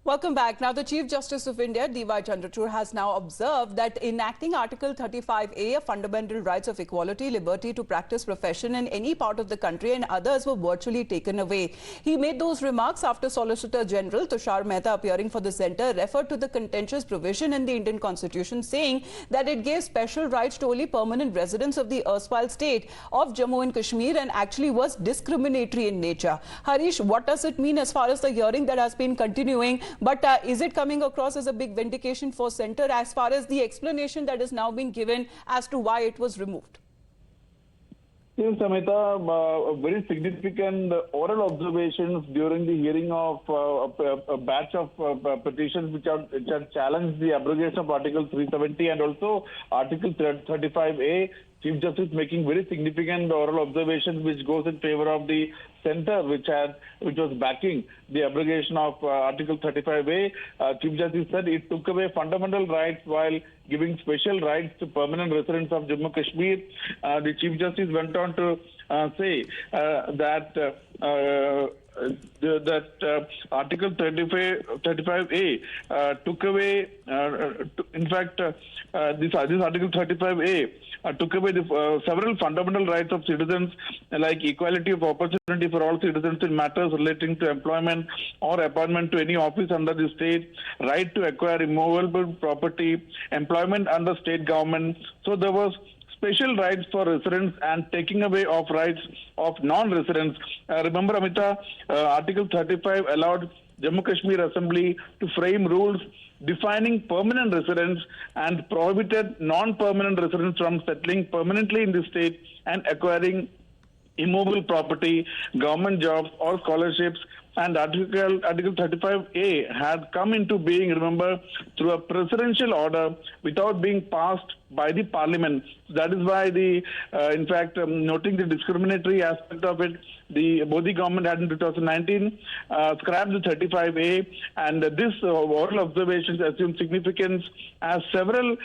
Welcome back. Now, the Chief Justice of India, DY Chandrachud, has now observed that enacting Article 35A of fundamental rights of equality, liberty to practice profession in any part of the country and others were virtually taken away. He made those remarks after Solicitor General Tushar Mehta, appearing for the centre, referred to the contentious provision in the Indian Constitution saying that it gave special rights to only permanent residents of the erstwhile state of Jammu and Kashmir and actually was discriminatory in nature. Harish, what does it mean as far as the hearing that has been continuing? But is it coming across as a big vindication for centre as far as the explanation that is now being given as to why it was removed? Yes, Samita, very significant oral observations during the hearing of a batch of petitions which have challenged the abrogation of Article 370 and also Article 35A. Chief Justice making very significant oral observations which goes in favor of the centre which was backing the abrogation of Article 35A. Chief Justice said it took away fundamental rights while giving special rights to permanent residents of Jammu and Kashmir. The Chief Justice went on to say that Article 35A took away, this Article 35A took away the several fundamental rights of citizens like equality of opportunity for all citizens in matters relating to employment or appointment to any office under the state, right to acquire immovable property, employment under state government. So there was special rights for residents and taking away of rights of non-residents. Remember, Amita, Article 35 allowed Jammu Kashmir Assembly to frame rules defining permanent residents and prohibited non-permanent residents from settling permanently in the state and acquiring immovable property, government jobs or scholarships. And Article 35A had come into being, remember, through a presidential order without being passed by the parliament. That is why in fact, noting the discriminatory aspect of it, the Modi government had in 2019 scrapped the 35A, and this oral observations assume significance as several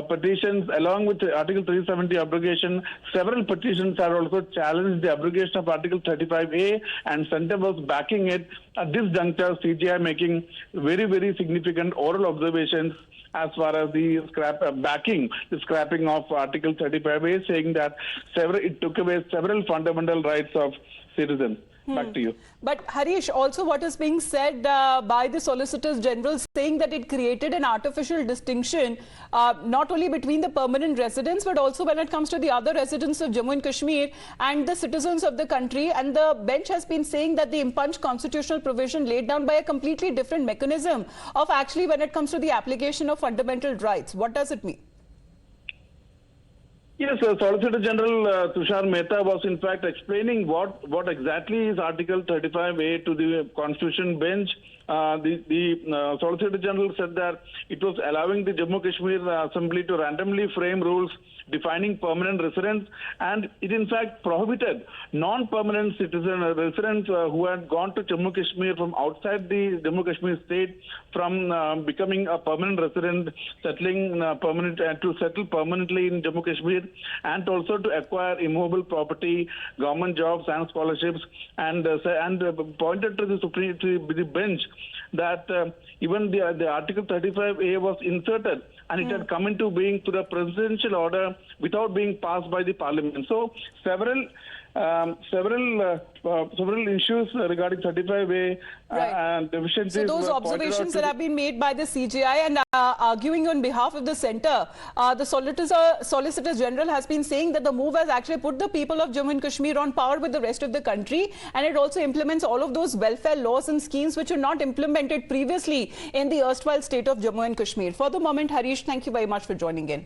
petitions, along with Article 370 abrogation, several petitions have also challenged the abrogation of Article 35A, and centre was backing it. At this juncture, CJI making very, very significant oral observations as far as the scrapping of Article 35A, saying that it took away several fundamental rights of citizens. Back to you. But Harish, also what is being said by the Solicitor General saying that it created an artificial distinction not only between the permanent residents but also when it comes to the other residents of Jammu and Kashmir and the citizens of the country, and the bench has been saying that the impunged constitutional provision laid down by a completely different mechanism of actually when it comes to the application of fundamental rights. What does it mean? Yes, Solicitor General Tushar Mehta was in fact explaining what exactly is Article 35A to the Constitution bench. The Solicitor General said that it was allowing the Jammu Kashmir Assembly to randomly frame rules defining permanent residents, and it in fact prohibited non-permanent residents who had gone to Jammu Kashmir from outside the Jammu Kashmir state from becoming a permanent resident, settling to settle permanently in Jammu Kashmir, and also to acquire immovable property, government jobs and scholarships, and pointed to the bench that even the Article 35A was inserted and it had come into being through the presidential order without being passed by the parliament. So several issues regarding 35A and deficiencies. So those observations that have been made by the CJI and arguing on behalf of the centre, the Solicitor General has been saying that the move has actually put the people of Jammu and Kashmir on par with the rest of the country, and it also implements all of those welfare laws and schemes which were not implemented previously in the erstwhile state of Jammu and Kashmir. For the moment, Harish, thank you very much for joining in.